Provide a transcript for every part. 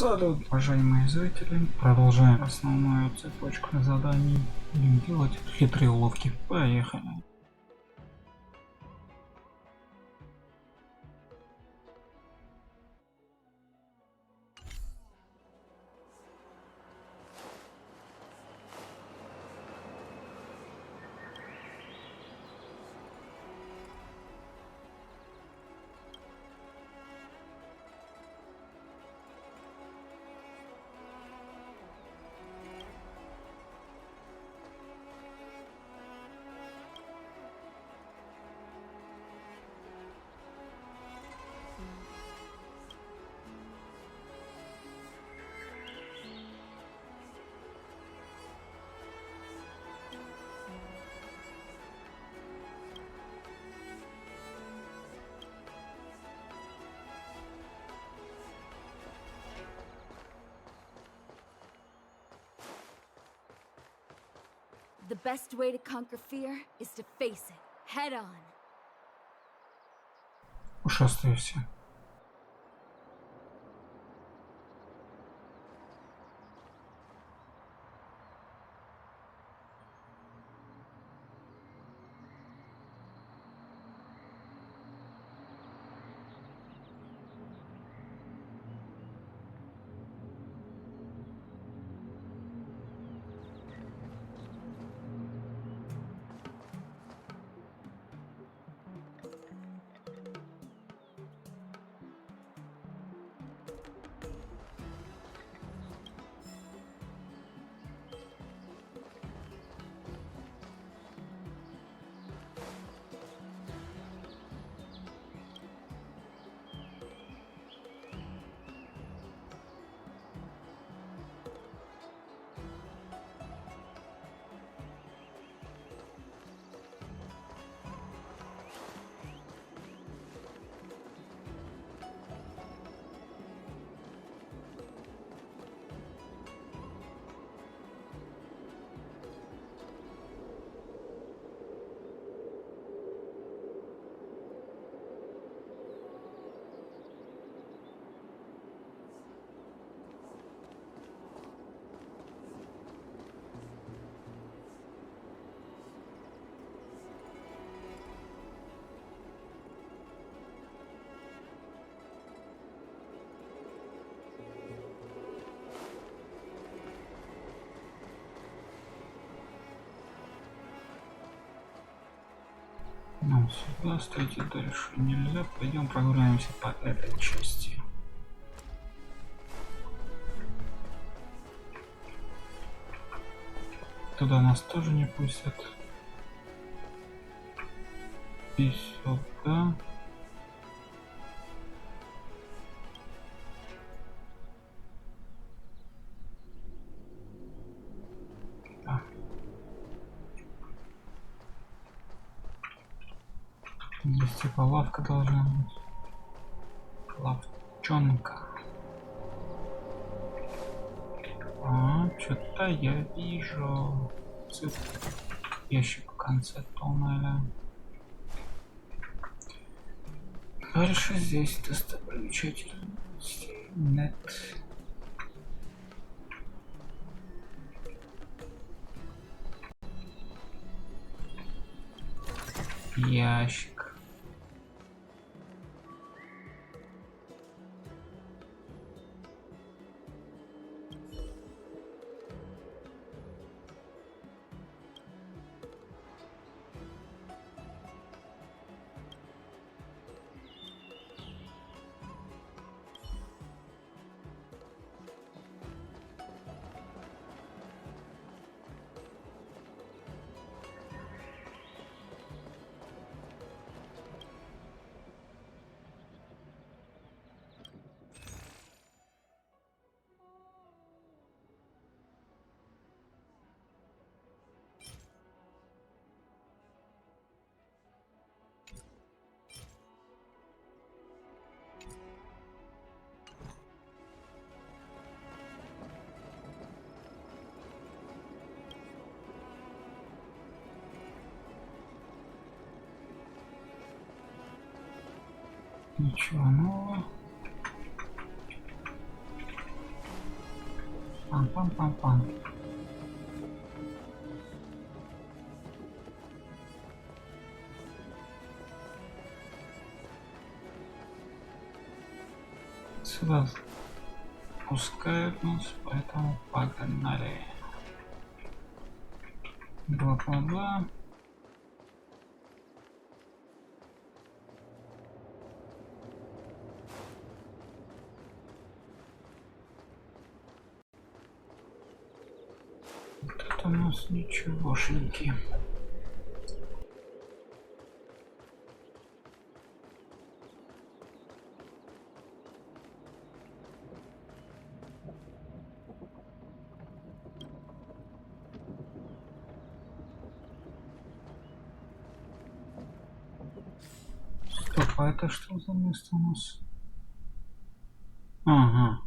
Салют, уважаемые зрители. Продолжаем основную цепочку заданий. Будем делать хитрые уловки. Поехали. The best way to conquer fear is to face it head on. Ушастые все. Нам сюда, стойте дальше нельзя. Пойдем прогуляемся по этой части. Туда нас тоже не пустят. И сюда. Здесь типа лавка должна быть. Лавчонка. Что-то я вижу. Ящик в конце туннеля. Дальше здесь достопримечательности нет. Ящик. Ничего нового. Пам-пам-пам-пам. Сюда пускают нас, поэтому погнали. 2 по 2. Вот это у нас ничегошеньки. Стоп, а это что за место у нас? Ага.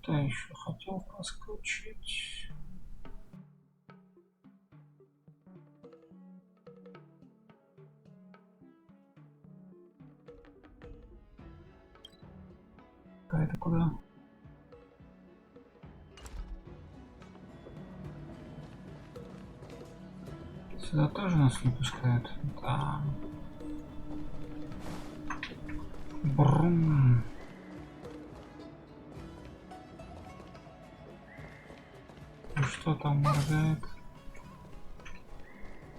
Да, еще хотел проскочить. А это куда? Сюда тоже нас не пускают? Да. Брум. И что там моргает?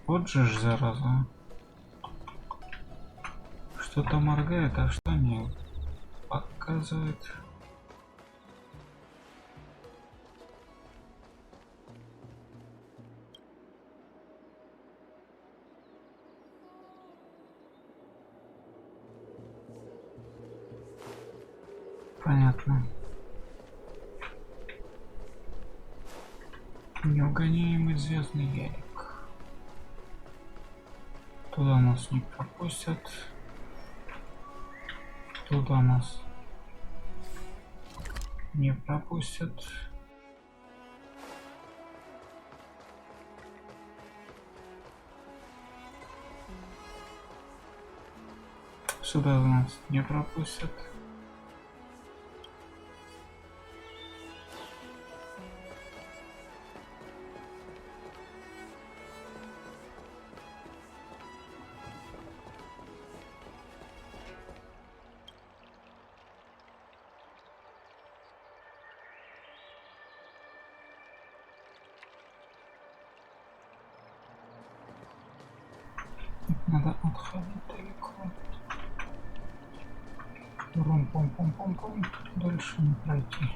Вот же ж зараза. Что-то моргает, а что не показывает? Понятно. Неугоняемый звездный ялик. Туда нас не пропустят. Туда нас не пропустят. Сюда нас не пропустят. Надо отходить далеко. Рум-пом-пом-пом-пом. Дальше не пройти.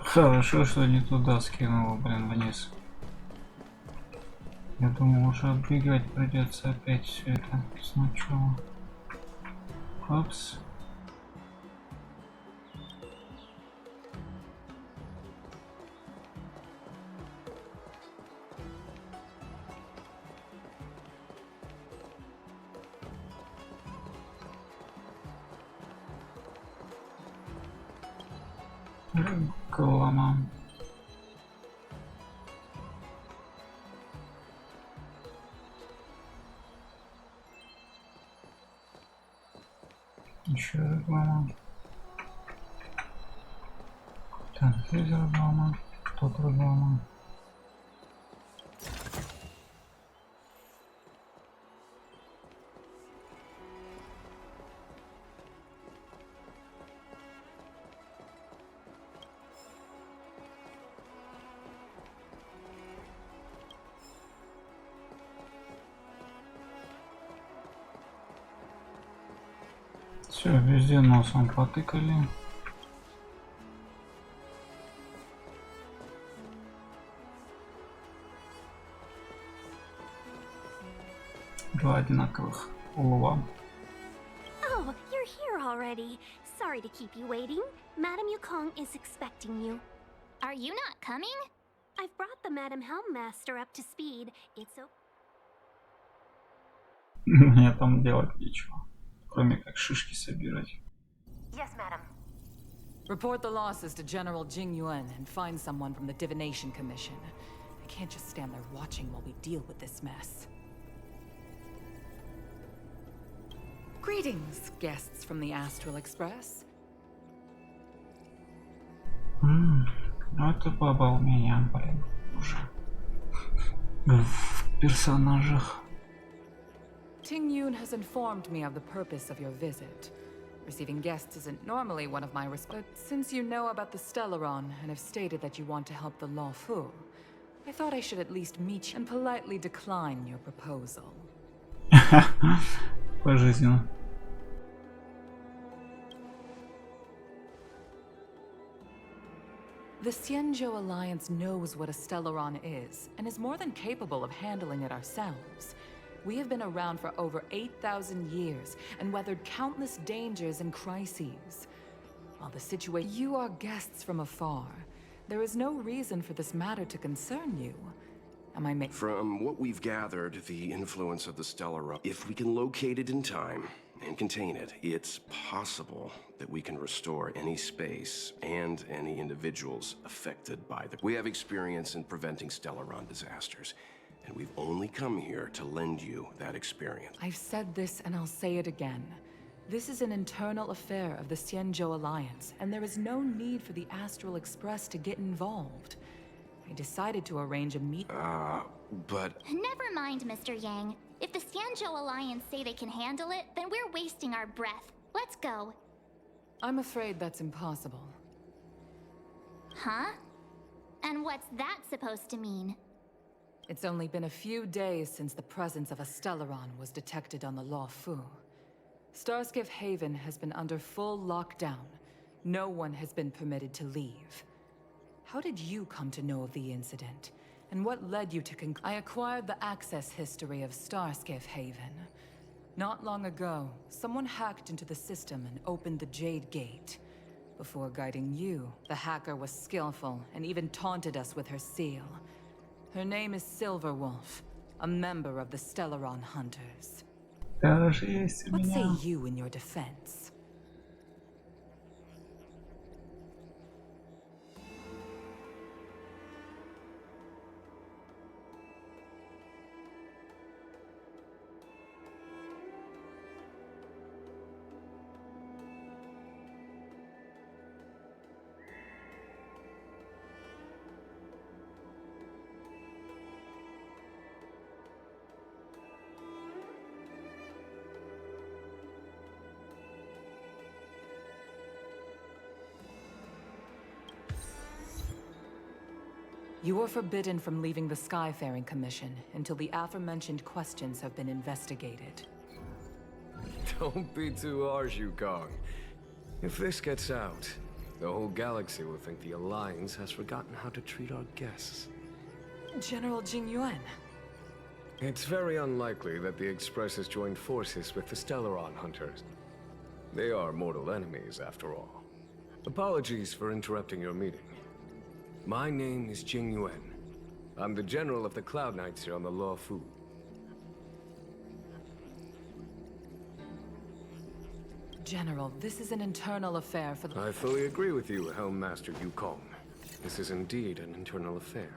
Хорошо, что не туда скинул, блин, вниз. Я думал, уже оббегать придется опять все это сначала. Хопс. Реклама. Еще реклама. Так, здесь реклама. Тут реклама. Все, везде носом потыкали. Два одинаковых улова. Oh, you're here already. Sorry to keep you waiting. Madame Yukong is expecting you. Are you not coming? I've brought the Madam Helmmaster up to speed. It's so. Мне там делать нечего, кроме как шишки собирать. Yes, madam. Report the losses to General Jing Yuan and find someone from the Divination Commission. I can't just stand there watching while we deal with this mess. Greetings, guests from the Astral Express. Ну это баба у меня, блин, уже в персонажах. Ting Yun has informed me of the purpose of your visit. Receiving guests isn't normally one of my but since you know about the Stellaron and have stated that you want to help the Law Fu, I thought I should at least meet you and politely decline your proposal. Пожизненно. The Xianzhou Alliance knows what a Stellaron is, and is more than capable of handling it ourselves. We have been around for over 8,000 years, and weathered countless dangers and crises. While the situation... You are guests from afar. There is no reason for this matter to concern you. Am I making... From what we've gathered, the influence of the Stellaron, if we can locate it in time and contain it, it's possible that we can restore any space and any individuals affected by the... We have experience in preventing Stellaron disasters, and we've only come here to lend you that experience. I've said this and I'll say it again. This is an internal affair of the Xianzhou Alliance, and there is no need for the Astral Express to get involved. I decided to arrange a meet... But... Never mind, Mr. Yang. If the Xianzhou Alliance say they can handle it, then we're wasting our breath. Let's go. I'm afraid that's impossible. Huh? And what's that supposed to mean? It's only been a few days since the presence of a Stellaron was detected on the Law Fu. Starskiff Haven has been under full lockdown. No one has been permitted to leave. How did you come to know of the incident? And what led you to I acquired the access history of Starskiff Haven. Not long ago, someone hacked into the system and opened the Jade Gate. Before guiding you, the hacker was skillful and even taunted us with her seal. Her name is Silverwolf, a member of the Stellaron Hunters. Даже есть у What say меня. you in your defense? You are forbidden from leaving the Skyfaring Commission until the aforementioned questions have been investigated. Don't be too harsh, Yukong. If this gets out, the whole galaxy will think the Alliance has forgotten how to treat our guests. General Jing Yuan. It's very unlikely that the Express has joined forces with the Stellaron Hunters. They are mortal enemies, after all. Apologies for interrupting your meeting. My name is Jing Yuan. I'm the General of the Cloud Knights here on the Law Fu. General, this is an internal affair for the... I fully agree with you, Helmmaster Yukong. This is indeed an internal affair.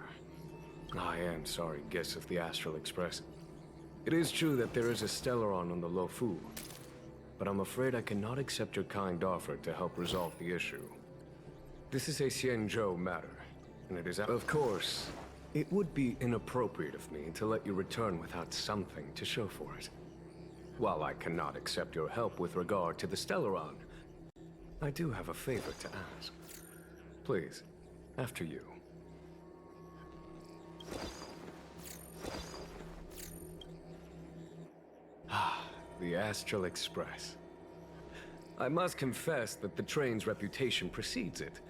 I am sorry, guests of the Astral Express. It is true that there is a Stellaron on the Lo Fu, but I'm afraid I cannot accept your kind offer to help resolve the issue. This is a Xianzhou matter, and it is... Of course, it would be inappropriate of me to let you return without something to show for it. While I cannot accept your help with regard to the Stellaron, I do have a favor to ask. Please, after you. The Astral Express. I must confess that the train's reputation precedes it,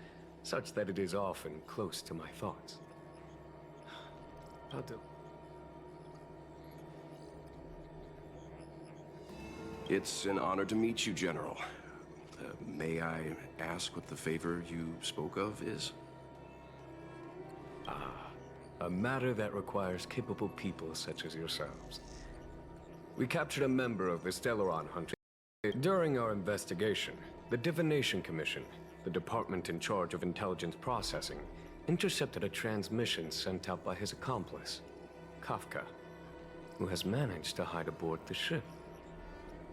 such that it is often close to my thoughts. How do... It's an honor to meet you, General. May I ask what the favor you spoke of is? A matter that requires capable people such as yourselves. We captured a member of the Stellaron Hunter. During our investigation, the Divination Commission, the department in charge of intelligence processing, intercepted a transmission sent out by his accomplice, Kafka, who has managed to hide aboard the ship.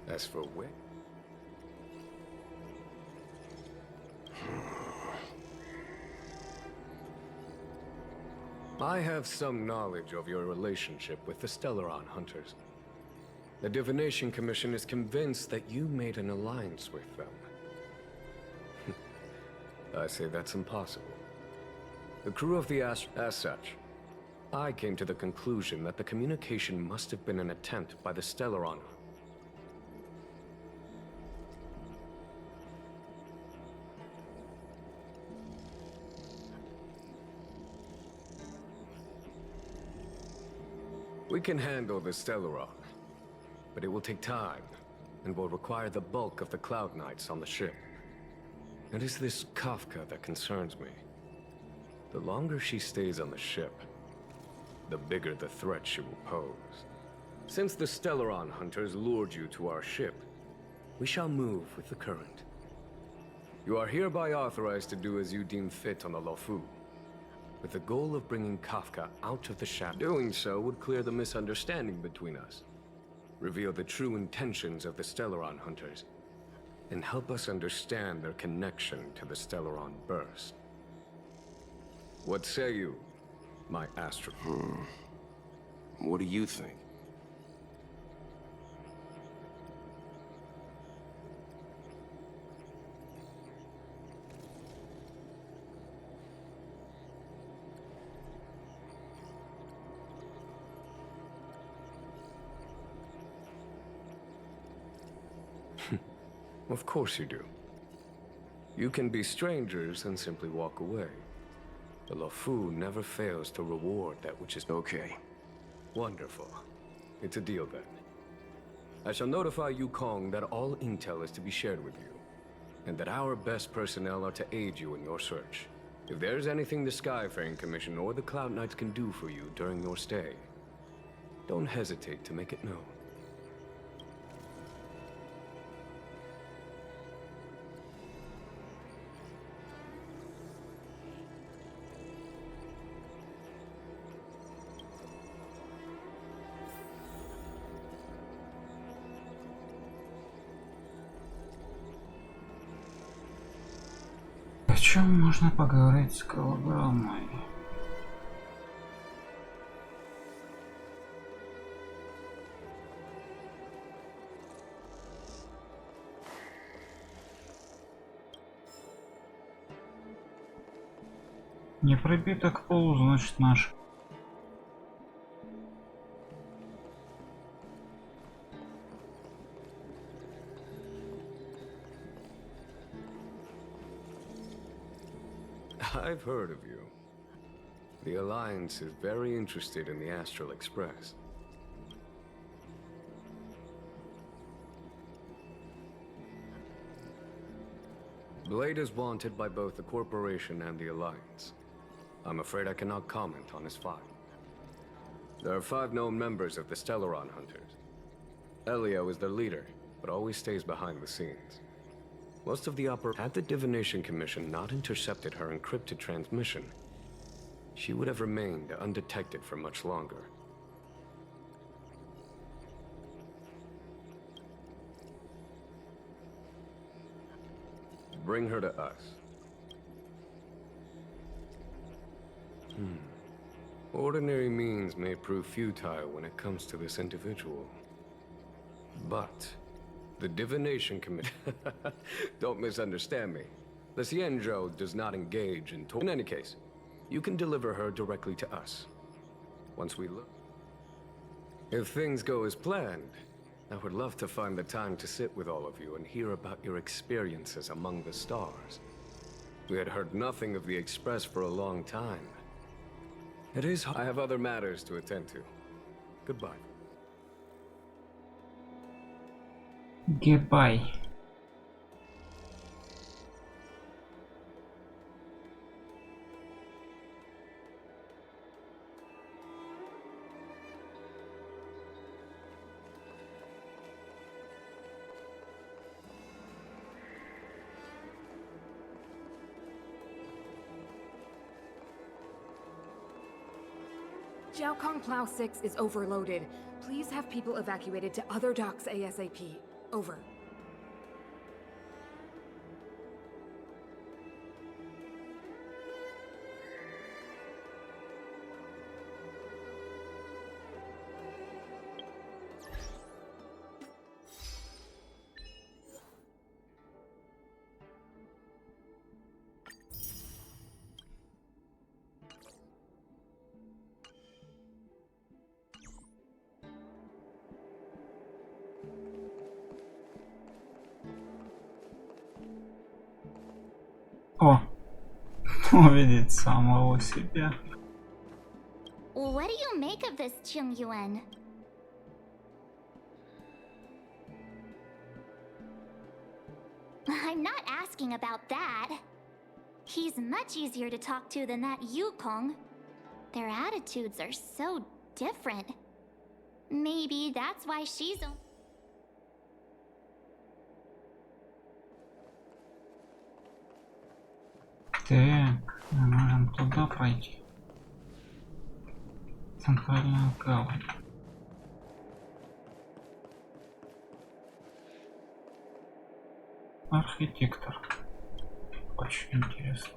As for where... I have some knowledge of your relationship with the Stellaron Hunters. The Divination Commission is convinced that you made an alliance with them. I say that's impossible. The crew of the As such, I came to the conclusion that the communication must have been an attempt by the Stellaron. We can handle the Stellaron, but it will take time, and will require the bulk of the Cloud Knights on the ship. It is this Kafka that concerns me. The longer she stays on the ship, the bigger the threat she will pose. Since the Stellaron Hunters lured you to our ship, we shall move with the current. You are hereby authorized to do as you deem fit on the Lofu, with the goal of bringing Kafka out of the shadow. Doing so would clear the misunderstanding between us, reveal the true intentions of the Stellaron Hunters, and help us understand their connection to the Stellaron Burst. What say you, my Astro? What do you think? Of course you do. You can be strangers and simply walk away. The Lofu never fails to reward that which is Okay. wonderful. It's a deal then. I shall notify Yukong that all intel is to be shared with you, and that our best personnel are to aid you in your search. If there's anything the Skyfaring Commission or the Cloud Knights can do for you during your stay, don't hesitate to make it known. О чем можно поговорить с голограммой? Не пробито к полу, значит наш. I've heard of you. The Alliance is very interested in the Astral Express. Blade is wanted by both the Corporation and the Alliance. I'm afraid I cannot comment on his file. There are 5 known members of the Stellaron Hunters. Elio is their leader, but always stays behind the scenes. Most of the had the Divination Commission not intercepted her encrypted transmission, she would have remained undetected for much longer. Bring her to us. Ordinary means may prove futile when it comes to this individual. But the Divination Commission... Don't misunderstand me. The Xianzhou does not engage in... In any case, you can deliver her directly to us. Once we look... If things go as planned, I would love to find the time to sit with all of you and hear about your experiences among the stars. We had heard nothing of the Express for a long time. It is... I have other matters to attend to. Goodbye. Goodbye. Jiaokong Plow 6 is overloaded. Please have people evacuated to other docks ASAP. Over. О, увидеть самого себя. What do you make of this, Chung Yuan? I'm not asking about that. He's much easier to talk to than that Yukong. Their attitudes are so different. Maybe that's why she's Так, мы можем туда пройти. Центральная гавань. Архитектор. Очень интересно.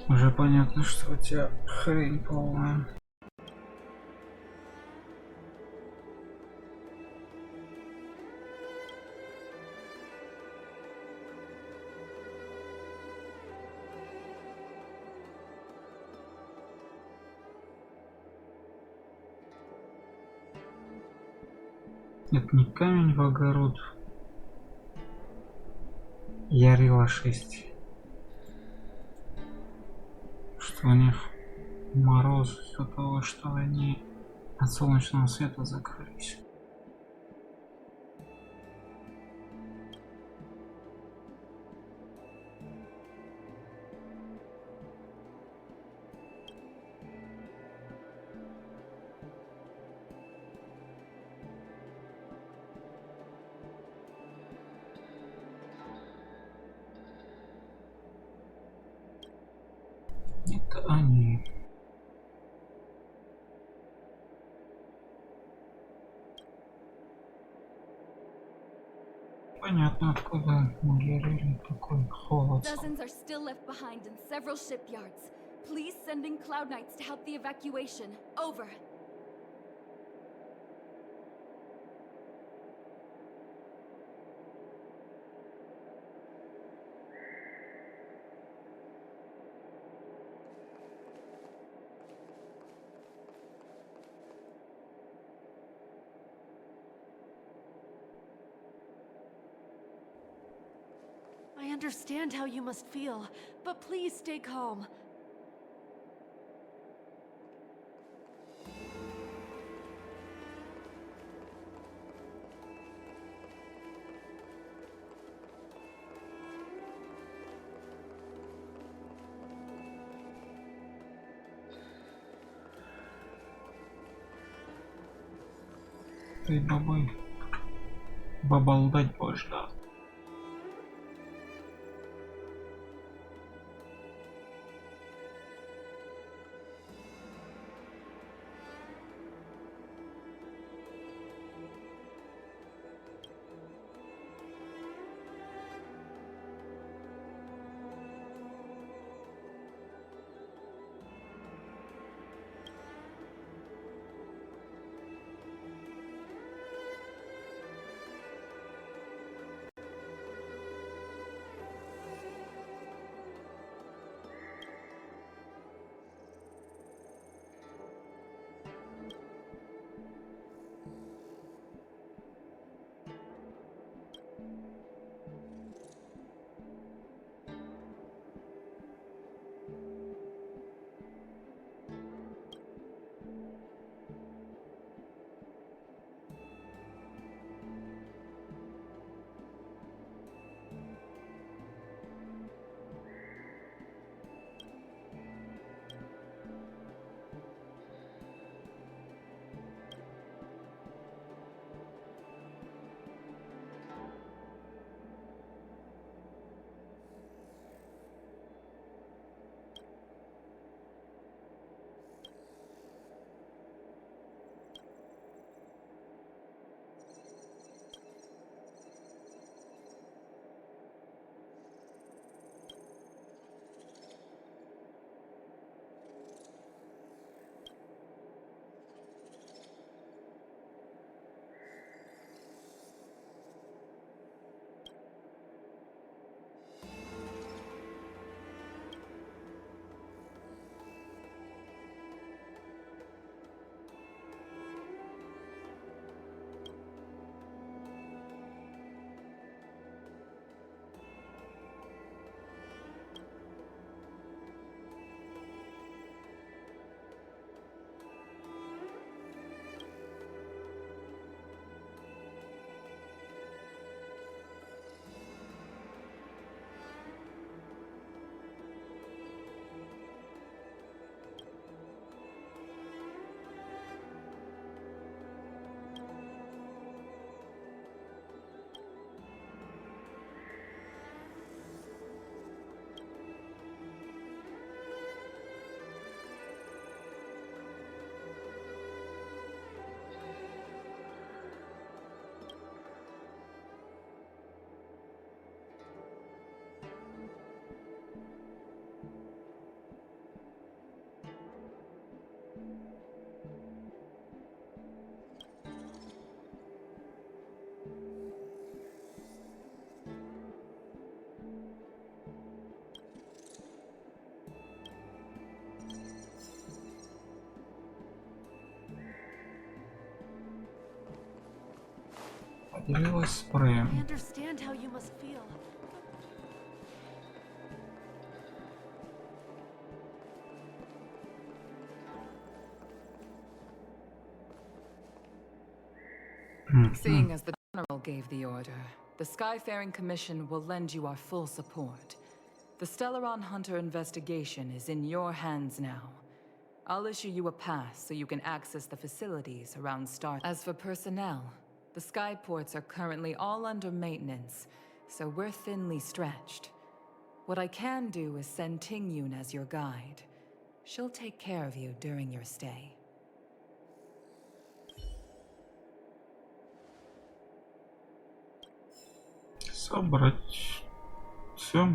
Уже понятно, что у тебя хрень полная. Это не камень в огород. Ярила 6. Просто у них мороз из-за того, что они от солнечного света закрылись. Это они. Понятно, откуда у Герри такой холод. Dozens are still left behind in several shipyards. Please send in Cloud Knights to help the evacuation. Over. I understand how you must feel, but please stay calm. Ты бабы. Бабалдать будешь, да. Поделилась спреем. I understand how you must feel. Seeing as the General gave the order, the Skyfaring Commission will lend you our full support. The Stellaron Hunter investigation is in your hands now. I'll issue you a pass so you can access the facilities around Star. As for personnel, the skyports are currently all under maintenance, so we're thinly stretched. What I can do is send Tingyun as your guide. She'll take care of you during your stay. Собрать. Все.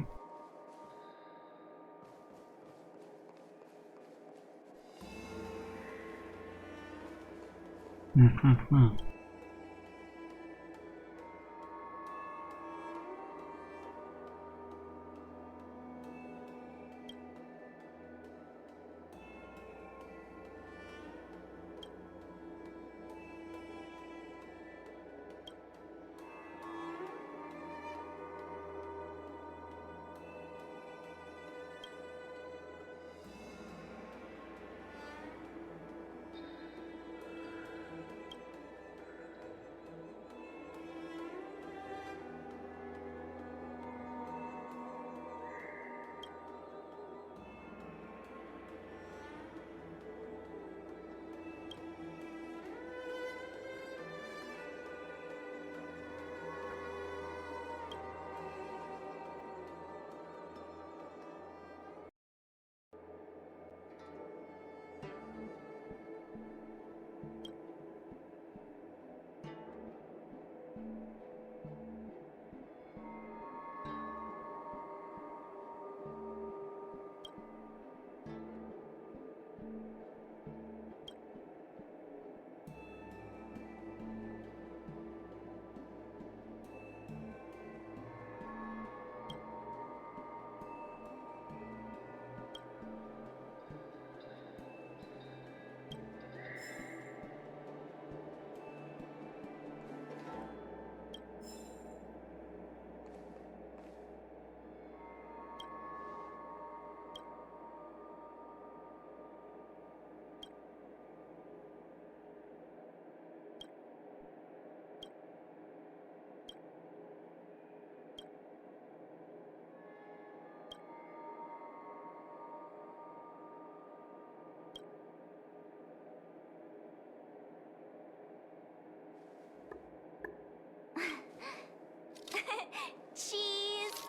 Cheese!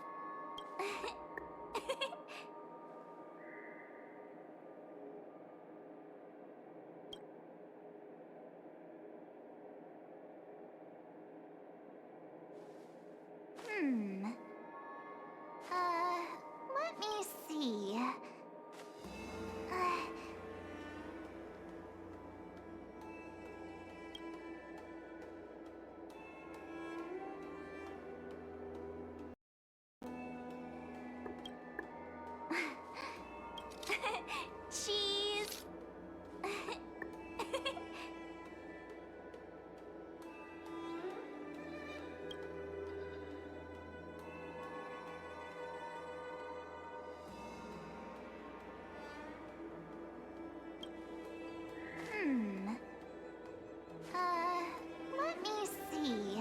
Let me see. Cheese! Let me see.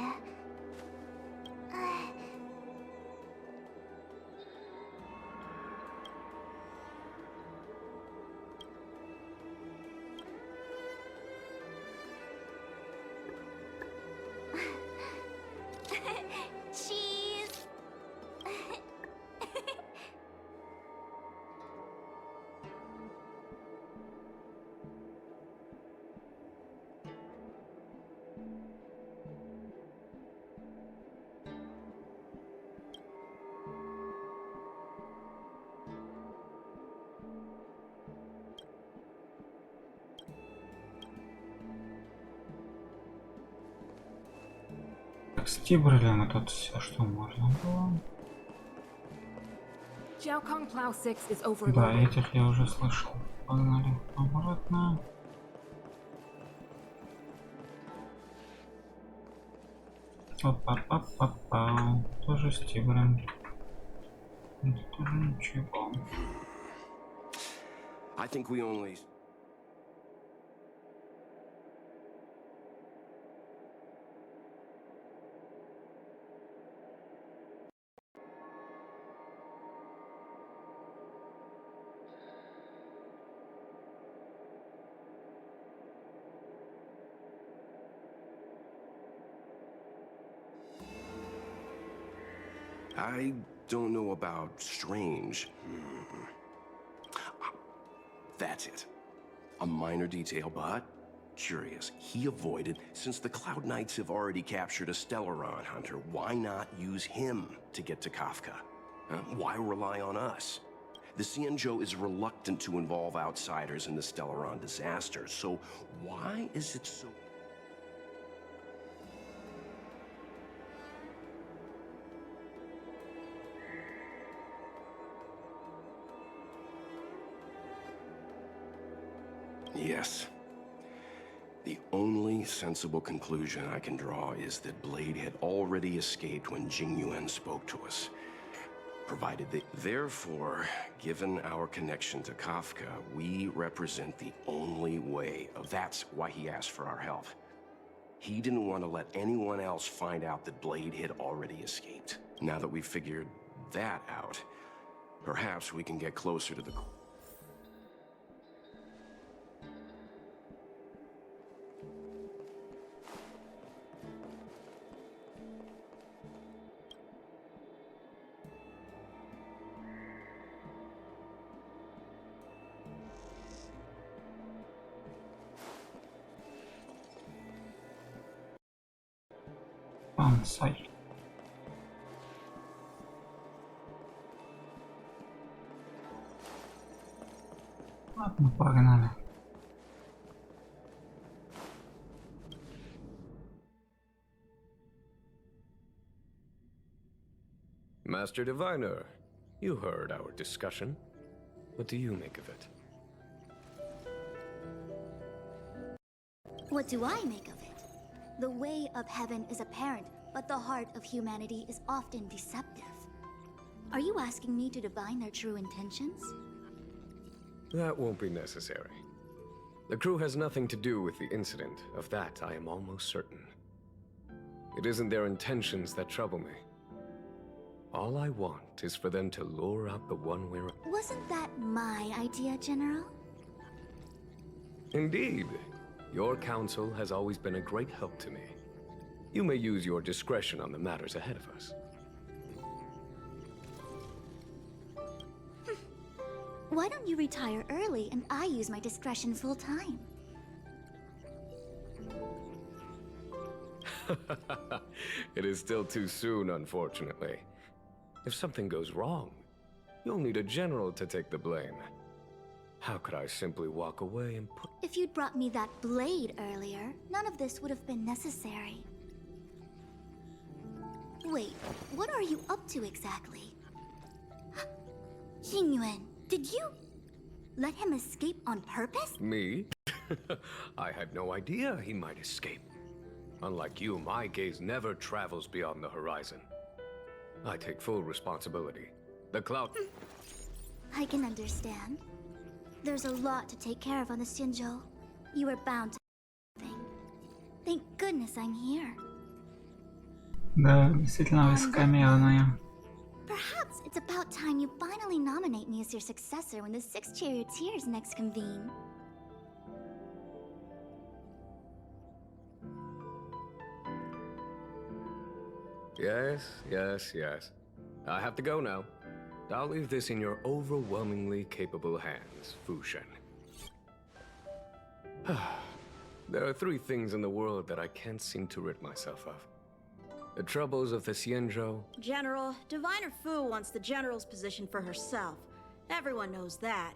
Cheese! Так, стибрили мы тут все, что можно было. Jiaokong Plow 6 is Да, overloaded. этих я уже слышал. Погнали обратно. Опа-па-па-па. Тоже стибрим. Это тоже ничего. I think we only... I don't know about strange. That's it. A minor detail, but curious. He avoided, since the Cloud Knights have already captured a Stellaron hunter, why not use him to get to Kafka? Why rely on us? The Xianzhou is reluctant to involve outsiders in the Stellaron disaster, so why is it so... Yes. The only sensible conclusion I can draw is that Blade had already escaped when Jingyuan spoke to us. Provided they... Therefore, given our connection to Kafka, we represent the only way. That's why he asked for our help. He didn't want to let anyone else find out that Blade had already escaped. Now that we've figured that out, perhaps we can get closer to the... Пансай. Ладно, погнали. Master Diviner, you heard our discussion. What do you make of it? What do I make of it? The way of heaven is apparent, but the heart of humanity is often deceptive. Are you asking me to divine their true intentions? That won't be necessary. The crew has nothing to do with the incident. Of that, I am almost certain. It isn't their intentions that trouble me. All I want is for them to lure out the one we're... Wasn't that my idea, General? Indeed. Your counsel has always been a great help to me. You may use your discretion on the matters ahead of us. Why don't you retire early and I use my discretion full time? It is still too soon, unfortunately. If something goes wrong, you'll need a general to take the blame. How could I simply walk away and put... If you'd brought me that blade earlier, none of this would have been necessary. Wait, what are you up to exactly? Jingyuan, did you let him escape on purpose? Me? I had no idea he might escape. Unlike you, my gaze never travels beyond the horizon. I take full responsibility. The cloud... I can understand. There's a lot to take care of on the Xianzhou. You were bound to... Thank goodness I'm here. Да, действительно высокомерная. Perhaps it's about time you finally nominate me as your successor when the 6 charioteers next convene. Yes. I have to go now. I'll leave this in your overwhelmingly capable hands, Fu Shen. There are 3 things in the world that I can't seem to rid myself of. The troubles of the Xianzhou. General, Diviner Fu wants the General's position for herself. Everyone knows that.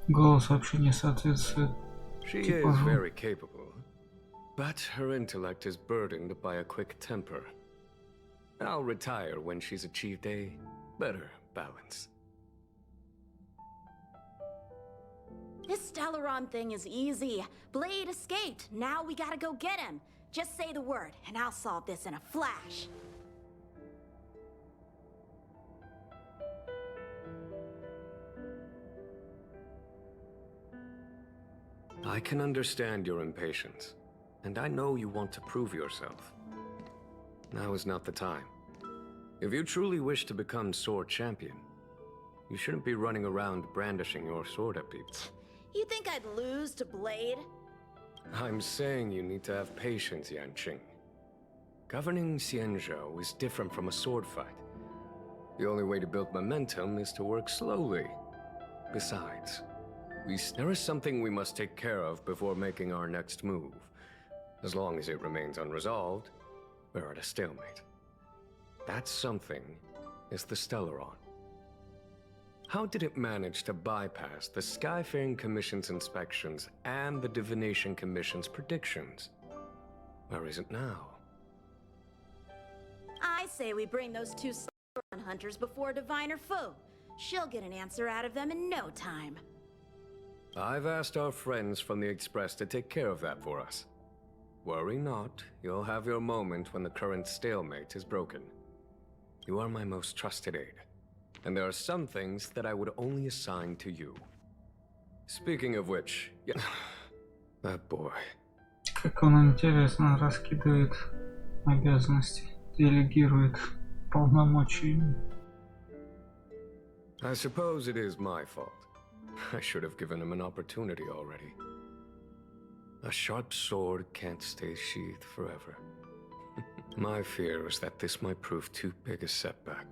Голос вообще не соответствует She типажу. is very capable, but her intellect is burdened by a quick temper. I'll retire when she's achieved a better balance. This Stellaron thing is easy. Blade escaped. Now we gotta go get him. Just say the word, and I'll solve this in a flash. I can understand your impatience, and I know you want to prove yourself. Now is not the time. If you truly wish to become sword champion, you shouldn't be running around brandishing your sword at people. You think I'd lose to Blade? I'm saying you need to have patience, Yanqing. Governing Xianzhou is different from a sword fight. The only way to build momentum is to work slowly. Besides, there is something we must take care of before making our next move. As long as it remains unresolved, we're at a stalemate. That something is the Stellaron. How did it manage to bypass the Skyfaring Commission's inspections and the Divination Commission's predictions? Where is it now? I say we bring those two Stellaron hunters before Diviner Fu. She'll get an answer out of them in no time. I've asked our friends from the Express to take care of that for us. Worry not, you'll have your moment when the current stalemate is broken. You are my most trusted aide, and there are some things that I would only assign to you. Speaking of which, yeah, that boy. Как он интересно раскидывает обязанности, делегирует полномочия. I suppose it is my fault. I should have given him an opportunity already. A sharp sword can't stay sheathed forever. My fear is that this might prove too big a setback.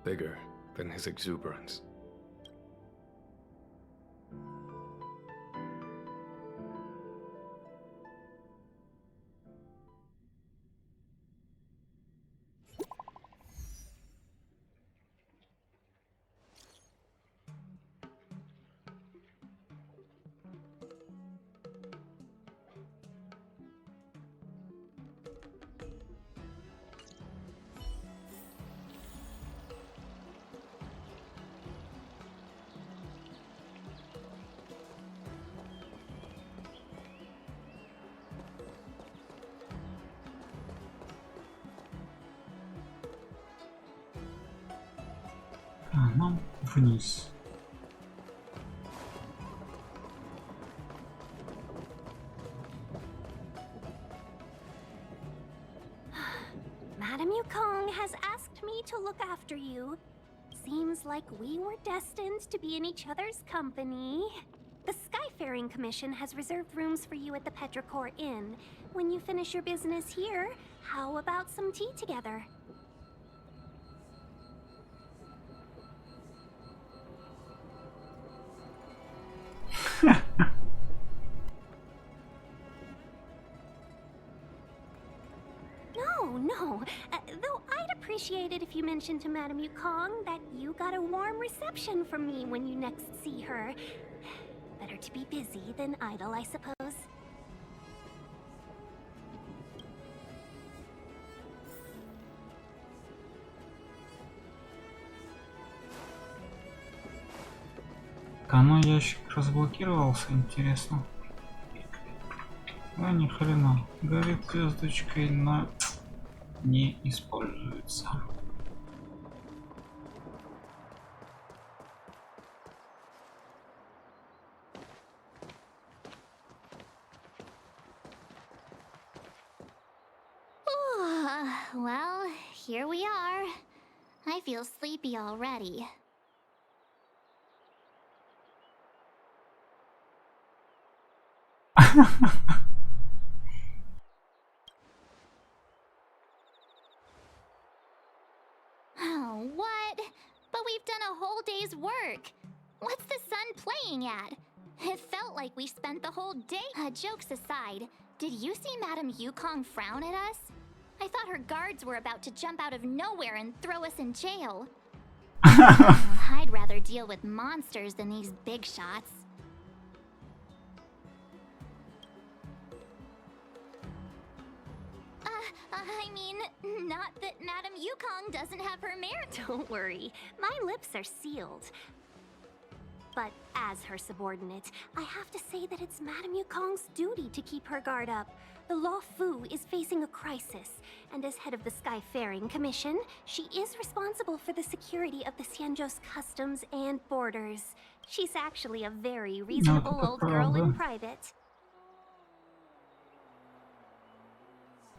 Bigger than his exuberance. А нам вниз. Madame Yukong has asked me to look after you. Seems like we were destined to be in each other's company. The Skyfaring Commission has reserved rooms for you at the Petrichor Inn. When you finish your business here, how about some tea together? No. Though I'd appreciate it if you mentioned to Madame Yukong that you got a warm reception from me when you next see her. Better to be busy than idle, I suppose. Оно ящик разблокировался, интересно. А ни хрена, горит звездочкой, но не используется. Well, here we are. I feel sleepy already. Oh, what? But we've done a whole day's work. What's the sun playing at? It felt like we spent the whole day. Jokes aside, did you see Madame Yukong frown at us? I thought her guards were about to jump out of nowhere and throw us in jail. I'd rather deal with monsters than these big shots. I mean, not that Madame Yukong doesn't have her mare. Don't worry, my lips are sealed. But as her subordinate, I have to say that it's Madame Yukong's duty to keep her guard up. The Law Fu is facing a crisis, and as head of the Skyfaring Commission, she is responsible for the security of the Xianzhou's customs and borders. She's actually a very reasonable old girl in private.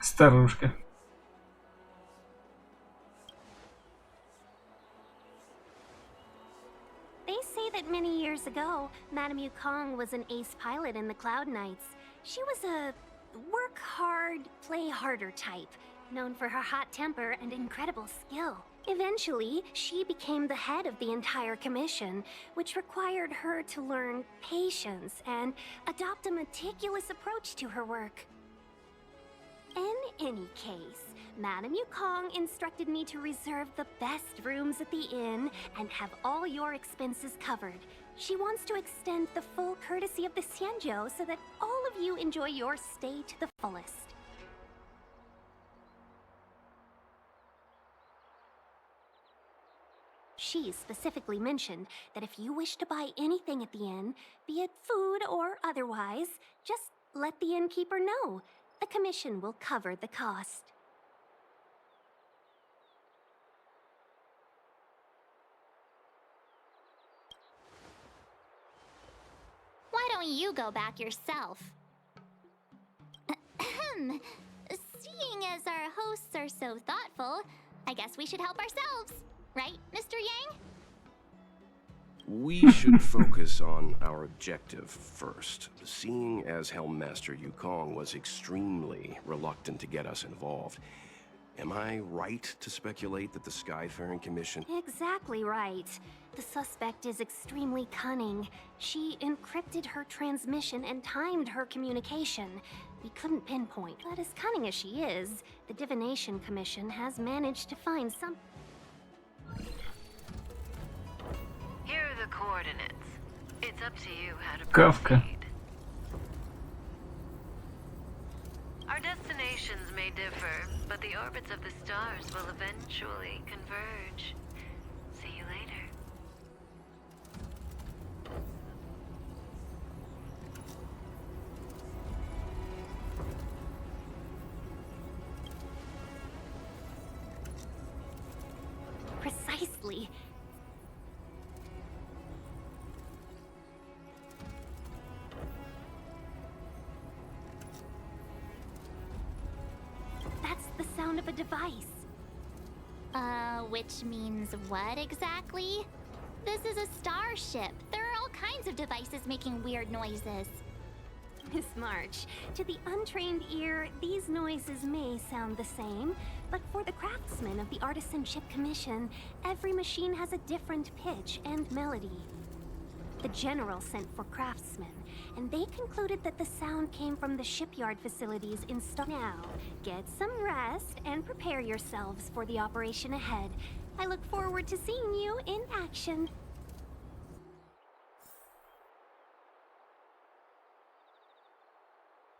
Старушка. They say that many years ago, Madame Yukong was an ace pilot in the Cloud Knights. She was a work hard, play harder type, known for her hot temper and incredible skill. Eventually, she became the head of the entire commission, which required her to learn patience and adopt a meticulous approach to her work. In any case, Madame Yukong instructed me to reserve the best rooms at the inn and have all your expenses covered. She wants to extend the full courtesy of the Xianzhou so that all of you enjoy your stay to the fullest. She specifically mentioned that if you wish to buy anything at the inn, be it food or otherwise, just let the innkeeper know. The commission will cover the cost. Why don't you go back yourself? Ahem. Seeing as our hosts are so thoughtful, I guess we should help ourselves. Right, Mr. Yang? We should focus on our objective first. Seeing as Helmmaster Yukong was extremely reluctant to get us involved, am I right to speculate that the Skyfaring Commission... Exactly right. The suspect is extremely cunning. She encrypted her transmission and timed her communication. We couldn't pinpoint. But as cunning as she is, the Divination Commission has managed to find some... Here are the coordinates. It's up to you how to Kafka. proceed. Our destinations may differ, but the orbits of the stars will eventually converge. See you later. Precisely. That's the sound of a device. Which means what exactly? This is a starship. There are all kinds of devices making weird noises. Miss March, to the untrained ear, these noises may sound the same, but for the craftsmen of the Artisanship Commission, every machine has a different pitch and melody. The General sent for craftsmen, and they concluded that the sound came from the shipyard facilities installed. Now, get some rest and prepare yourselves for the operation ahead. I look forward to seeing you in action.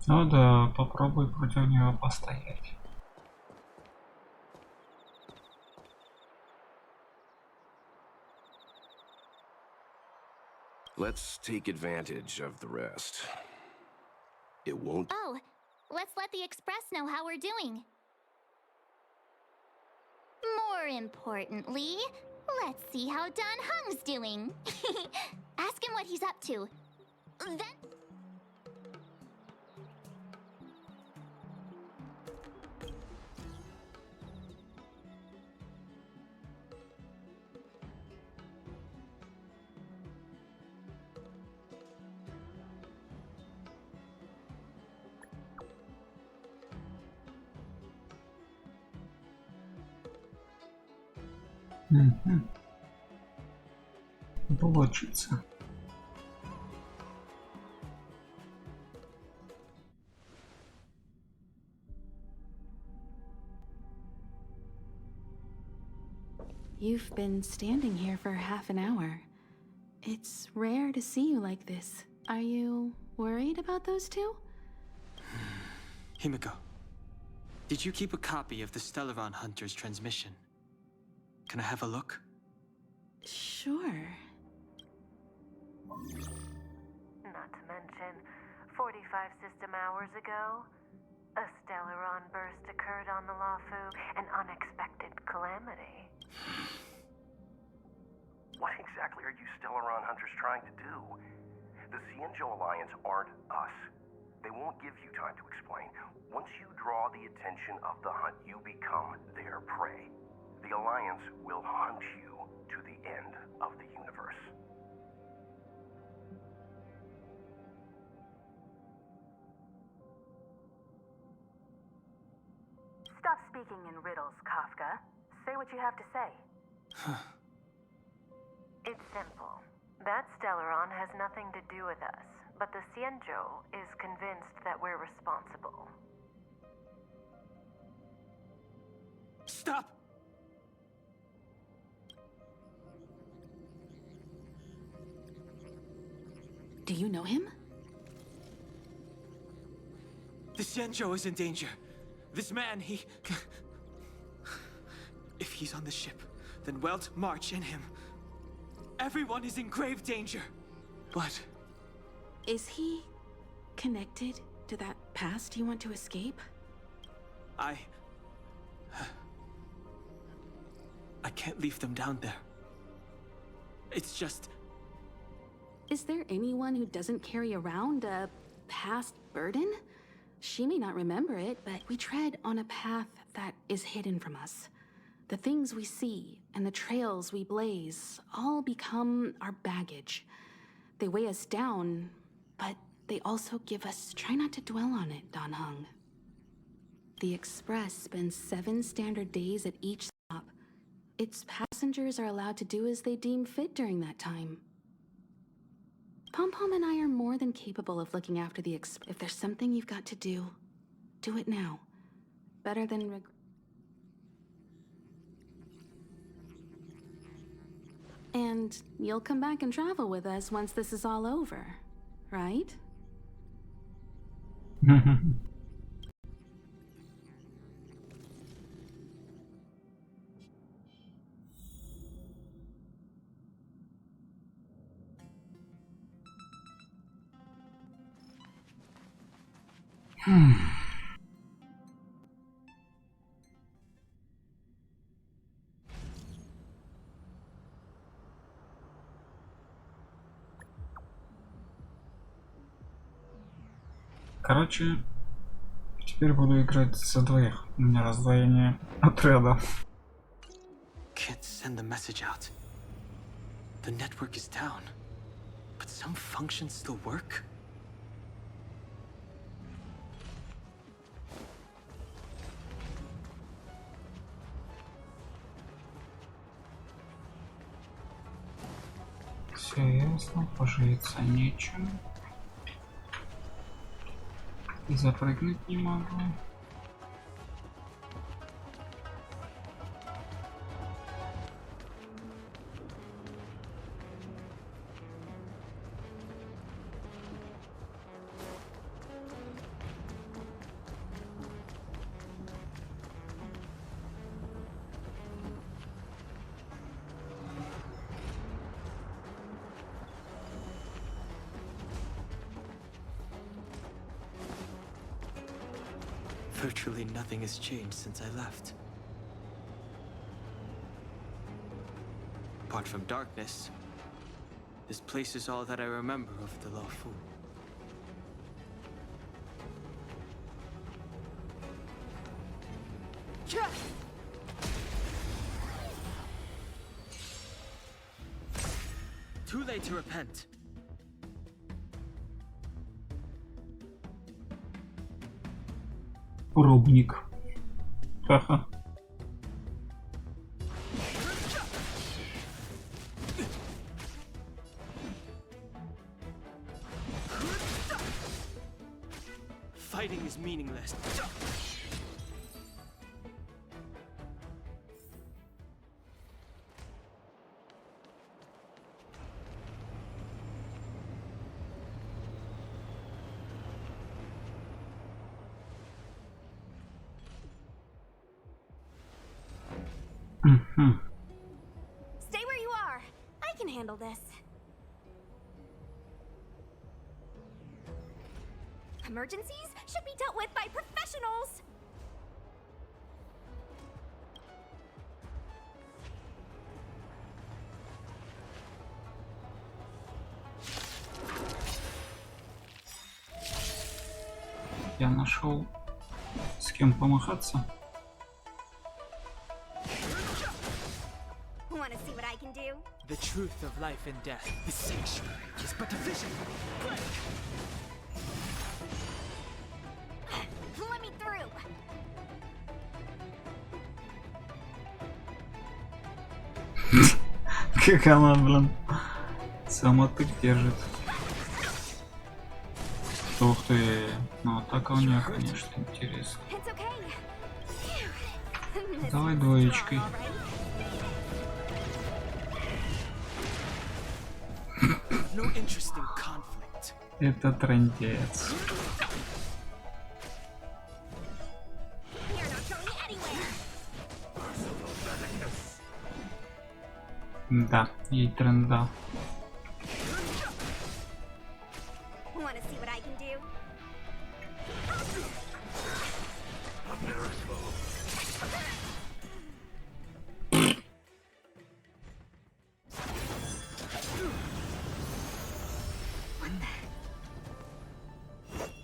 Ну да, попробуй против него постоять. Let's take advantage of the rest. It won't... Oh, let's let the Express know how we're doing. More importantly, let's see how Don Hung's doing. Ask him what he's up to. Then... Получится. You've been standing here for half an hour. It's rare to see you like this. Are you worried about those two? Himiko, did you keep a copy of the Stellaron Hunter's transmission? Can I have a look? Sure. Not to mention, 45 system hours ago, a Stellaron burst occurred on the Luofu, an unexpected calamity. What exactly are you Stellaron Hunters trying to do? The Xianzhou Alliance aren't us. They won't give you time to explain. Once you draw the attention of the hunt, you become their prey. The Alliance will hunt you to the end of the universe. Stop speaking in riddles, Kafka. Say what you have to say. It's simple. That Stellaron has nothing to do with us, but the Xianzhou is convinced that we're responsible. Stop! Do you know him? The Xianzhou is in danger. This man, he... If he's on the ship, then Welt, March, and him. Everyone is in grave danger. But... Is he connected to that past you want to escape? I can't leave them down there. It's just... Is there anyone who doesn't carry around a past burden? She may not remember it, but we tread on a path that is hidden from us. The things we see and the trails we blaze all become our baggage. They weigh us down, but they also give us... Try not to dwell on it, Dan Heng. The Express spends 7 standard days at each stop. Its passengers are allowed to do as they deem fit during that time. Pom-Pom and I are more than capable of looking after the Express. If there's something you've got to do it now. Better than And you'll come back and travel with us once this is all over, right? Короче, теперь буду играть за двоих. У меня раздвоение отряда. Can't send the message out. The network is down. But some functions still work? Все ясно, поживиться нечем. И запрыгнуть не могу. Virtually nothing has changed since I left. Apart from darkness, this place is all that I remember of the Luofu. Too late to repent. Пробник. Ха-ха. Fighting is meaningless. Stay where you are. I can handle this. Emergencies should be dealt with by professionals. Я нашел с кем помахаться. Want to see what I can do? The truth of life and death. The sanctuary is but a vision. Break! Let me through. Как она, блин, самотык держит. Ух ты. Ну, атака у нее, конечно, интересно. Давай двоечкой. Это трындец. Да, ей тренда.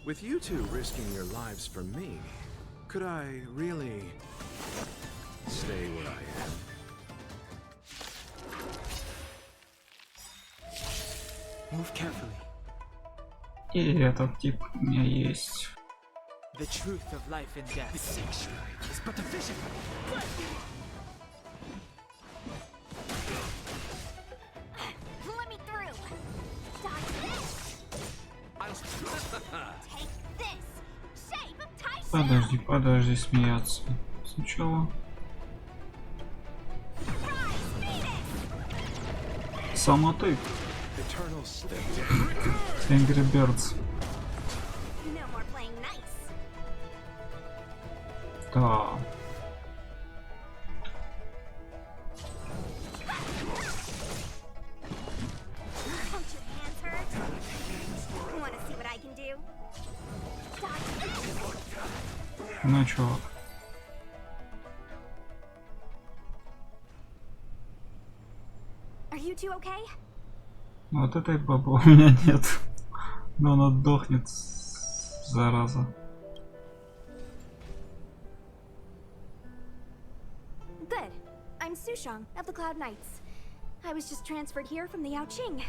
With you two risking your lives for me, could I really stay where I am? Move carefully. И этот тип у меня есть. The truth of life and death. The sanctuary is but a vision. Let me through. Dodge this. Take this. Shape of Tyson. Подожди смеяться. Сначала. Самотык. Angry Birds. No more playing nice. Да. Don't your hands hurt? Want to see what I can do? Ну чувак. Are you two okay? Вот этой бабы у меня нет. Но она отдохнет, зараза. Good. I'm Sushang of the Cloud Knights. I was just transferred here from the Yaoqing.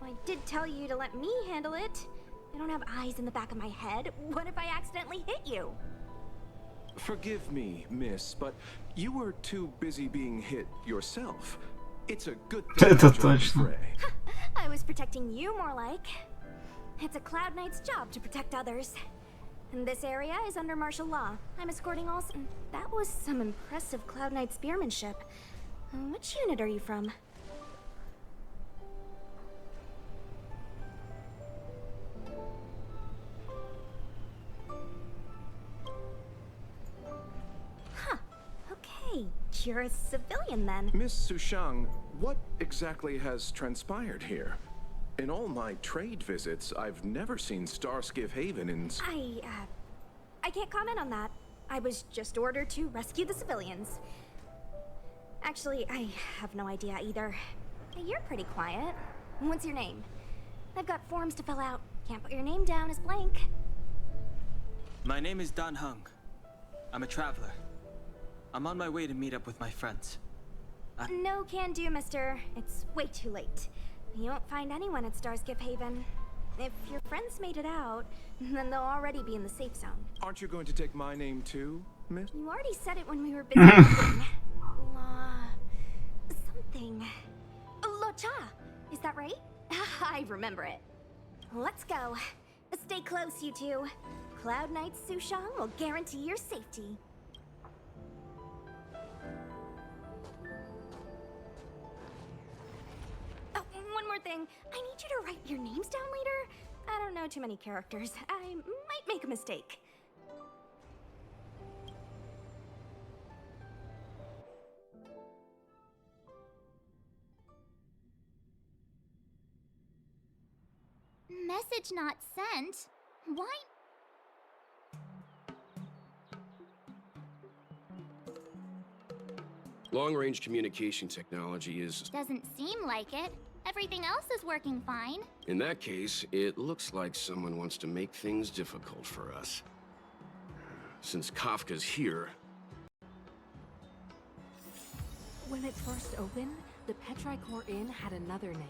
I did tell you to let me handle it. I don't have eyes in the back of my head. What if I accidentally hit you? Forgive me, miss, but you were too busy being hit yourself. It's a good thing Это you joined the точно. fray. I was protecting you more like. It's a Cloud Knight's job to protect others. And this area is under martial law. I'm escorting all... That was some impressive Cloud Knight spearmanship. Which unit are you from? Huh. Okay. You're a civilian then. Miss Sushang, what exactly has transpired here? In all my trade visits, I've never seen Starskiff Haven in... I can't comment on that. I was just ordered to rescue the civilians. Actually, I have no idea either. You're pretty quiet. What's your name? I've got forms to fill out. Can't put your name down as blank. My name is Dan Hung. I'm a traveler. I'm on my way to meet up with my friends. No can do, mister. It's way too late. You won't find anyone at Starskiff Haven. If your friends made it out, then they'll already be in the safe zone. Aren't you going to take my name too, miss? You already said it when we were busy meeting. Something. Locha! Is that right? I remember it. Let's go. Stay close, you two. Cloud Knight Sushang will guarantee your safety. Oh, one more thing. I need you to write your names down later. I don't know too many characters. I might make a mistake. Message not sent? Why? Long-range communication technology is... Doesn't seem like it. Everything else is working fine. In that case, it looks like someone wants to make things difficult for us. Since Kafka's here... When it first opened, the Petrichor Inn had another name.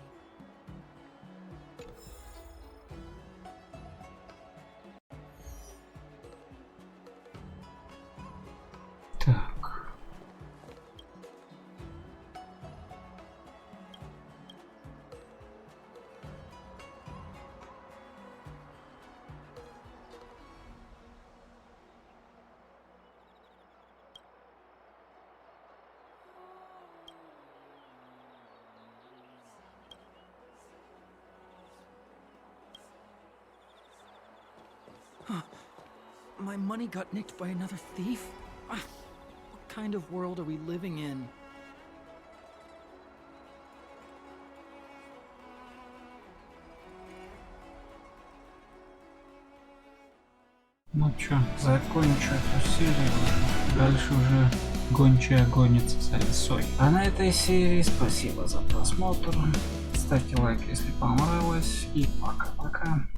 My money got nicked by another thief? What kind of world are we living in? Ну чё, закончу эту серию уже. Дальше уже гончая гонится за лесой. А на этой серии спасибо за просмотр. Ставьте лайк, если понравилось. И пока-пока.